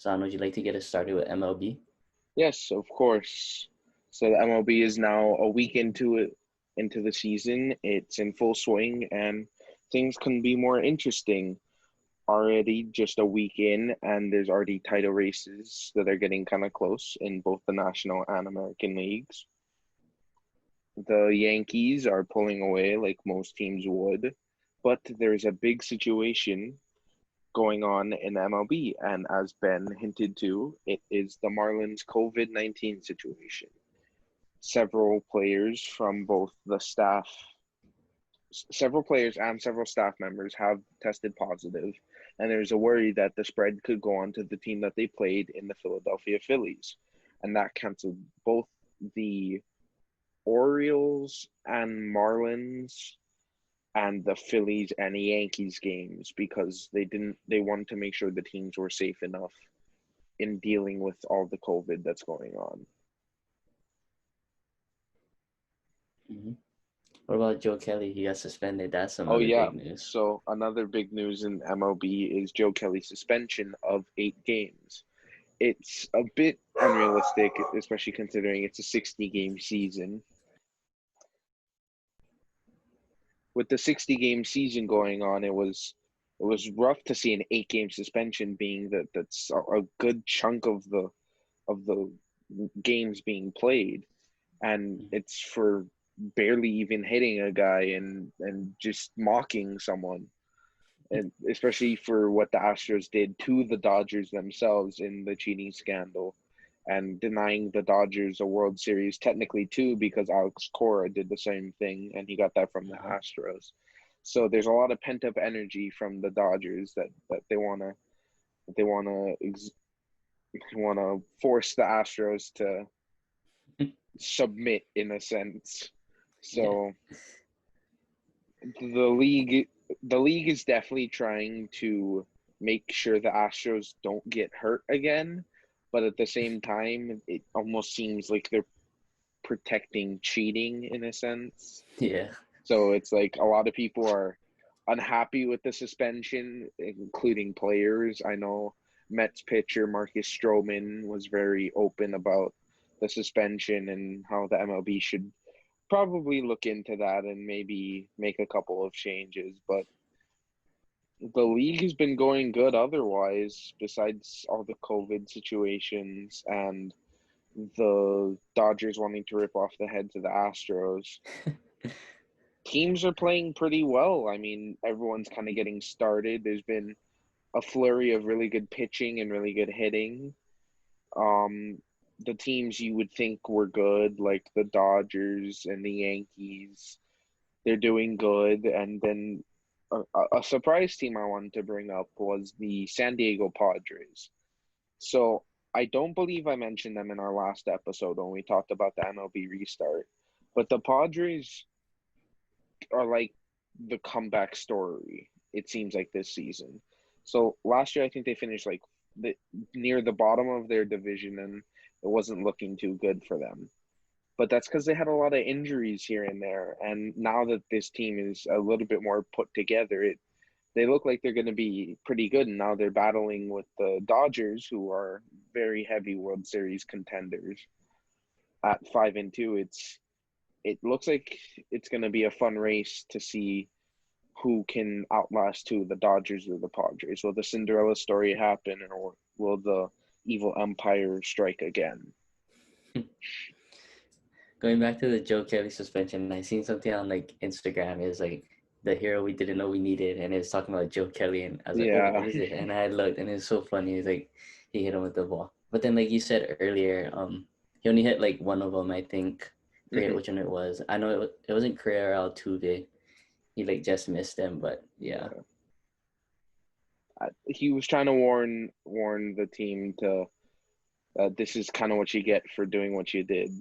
Zan, would you like to get us started with MLB? Yes, of course. So the MLB is now a week into the season. It's in full swing, and things couldn't be more interesting. Already just a week in, and there's already title races that are getting kind of close in both the National and American leagues. The Yankees are pulling away like most teams would, but there's a big situation going on in MLB, and as Ben hinted to, it is the Marlins COVID-19 situation. Several players from both the staff, several players and several staff members have tested positive, and there's a worry that the spread could go on to the team that they played in the Philadelphia Phillies, and that canceled both the Orioles and Marlins and the Phillies and the Yankees games because they wanted to make sure the teams were safe enough in dealing with all the COVID that's going on. Mm-hmm. What about Joe Kelly? He got suspended. That's some Oh other yeah. big news. So another big news in MLB is Joe Kelly's suspension of 8 games. It's a bit unrealistic, especially considering it's a 60-game season. With the 60-game season going on, it was rough to see an 8-game suspension being that's a good chunk of the games being played, and it's for barely even hitting a guy and just mocking someone, and especially for what the Astros did to the Dodgers themselves in the cheating scandal and denying the Dodgers a World Series technically too because Alex Cora did the same thing and he got that from the Astros. So there's a lot of pent up energy from the Dodgers that they wanna force the Astros to submit in a sense. So the league is definitely trying to make sure the Astros don't get hurt again, but at the same time, it almost seems like they're protecting cheating in a sense. Yeah. So it's like a lot of people are unhappy with the suspension, including players. I know Mets pitcher Marcus Stroman was very open about the suspension and how the MLB should probably look into that and maybe make a couple of changes. But the league has been going good otherwise, besides all the COVID situations and the Dodgers wanting to rip off the heads of the Astros. Teams are playing pretty well. I mean, everyone's kind of getting started. There's been a flurry of really good pitching and really good hitting. The teams you would think were good, like the Dodgers and the Yankees, they're doing good. And then a surprise team I wanted to bring up was the San Diego Padres. So I don't believe I mentioned them in our last episode when we talked about the MLB restart, but the Padres are like the comeback story, it seems like this season. So last year, I think they finished like near the bottom of their division, and it wasn't looking too good for them. But that's because they had a lot of injuries here and there. And now that this team is a little bit more put together, they look like they're going to be pretty good. And now they're battling with the Dodgers, who are very heavy World Series contenders. At 5-2, it looks like it's going to be a fun race to see who can outlast who, the Dodgers or the Padres. Will the Cinderella story happen, or will the evil empire strike again? Going back to the Joe Kelly suspension, I seen something on like Instagram is like the hero we didn't know we needed, and it's talking about Joe Kelly, and I was like, oh, Yeah. what is it? And I looked, and it's so funny. It's like he hit him with the ball, but then like you said earlier, he only hit like one of them, I think. I forget which one it was. I know it wasn't Carrera or Altuve. He like just missed them, but yeah. He was trying to warn the team to this is kind of what you get for doing what you did.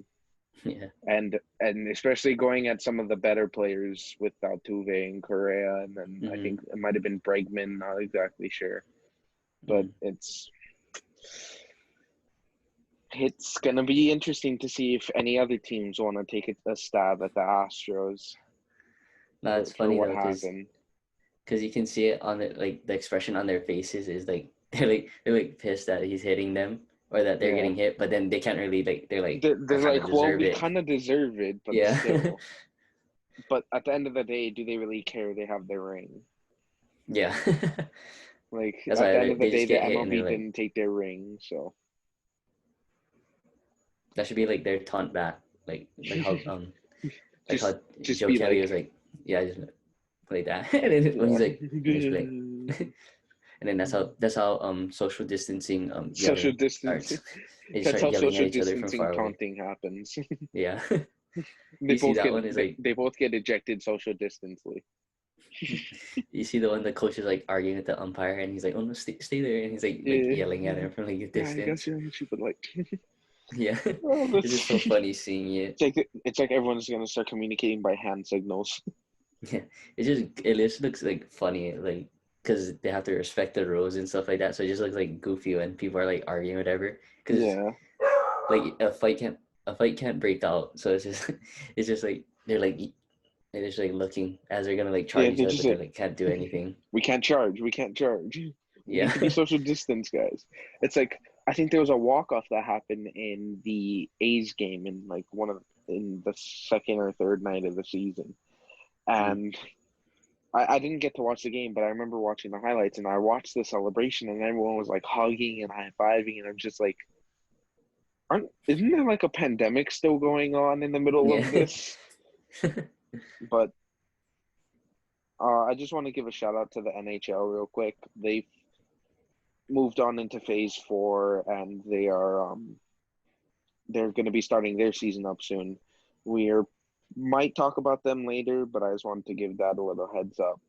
Yeah. And especially going at some of the better players with Altuve and Correa, and then I think it might have been Bregman, not exactly sure. But it's going to be interesting to see if any other teams want to take a stab at the Astros. No, it's for funny what though, happened. because you can see it on the expression on their faces is like they're like pissed that he's hitting them or that they're Yeah. getting hit, but then they can't really like they're like, I They're kind of like, well, deserve we it. kind of deserve it, but Yeah. still. But at the end of the day, do they really care they have their ring? Yeah. Like, That's at why the end of the they day, just the get hit and MLB they're like, didn't take their ring, so. that should be like their taunt back, like how like just how just Joe be Kelly like, was like, yeah, just play that, and then when yeah. he's like, just be like, and then that's how social distancing Social yelling distancing. starts. They just That's start how yelling at social each other from distancing far away. taunting happens. Yeah. They You see both that get one is like, they both get ejected social distantly. you see the one the coach is like arguing with the umpire and he's like, oh no, stay there, and he's like Yeah, yelling at him from like a yeah, I guess distance. yeah, but like, Yeah. oh, It's that's just so funny seeing it. it's like everyone's gonna start communicating by hand signals. Yeah, it just looks like funny, like because they have to respect the rules and stuff like that. So it just looks like goofy when people are like arguing whatever. Because Yeah, like a fight can't break out. So it's just it's just like they're just like looking as they're gonna like charge yeah. each They other, just but they like, like can't do anything. we can't charge. We can't charge. We Yeah. need to be social distance, guys. It's like I think there was a walk off that happened in the A's game in like in the second or third night of the season, Mm. and I didn't get to watch the game, but I remember watching the highlights and I watched the celebration and everyone was like hugging and high fiving and I'm just like, isn't there like a pandemic still going on in the middle of Yeah. this? But I just want to give a shout out to the NHL real quick. They've moved on into phase 4 and they're going to be starting their season up soon. We might talk about them later, but I just wanted to give that a little heads up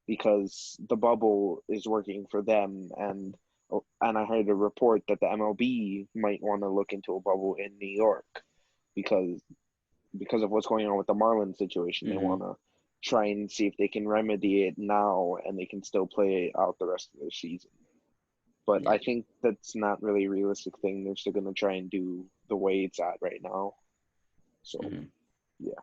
because the bubble is working for them, and I heard a report that the MLB might want to look into a bubble in New York because of what's going on with the Marlins situation. They Hmm. want to try and see if they can remedy it now and they can still play out the rest of their season. But Yeah. I think that's not really a realistic thing. They're still going to try and do the way it's at right now. So, Hmm. yeah.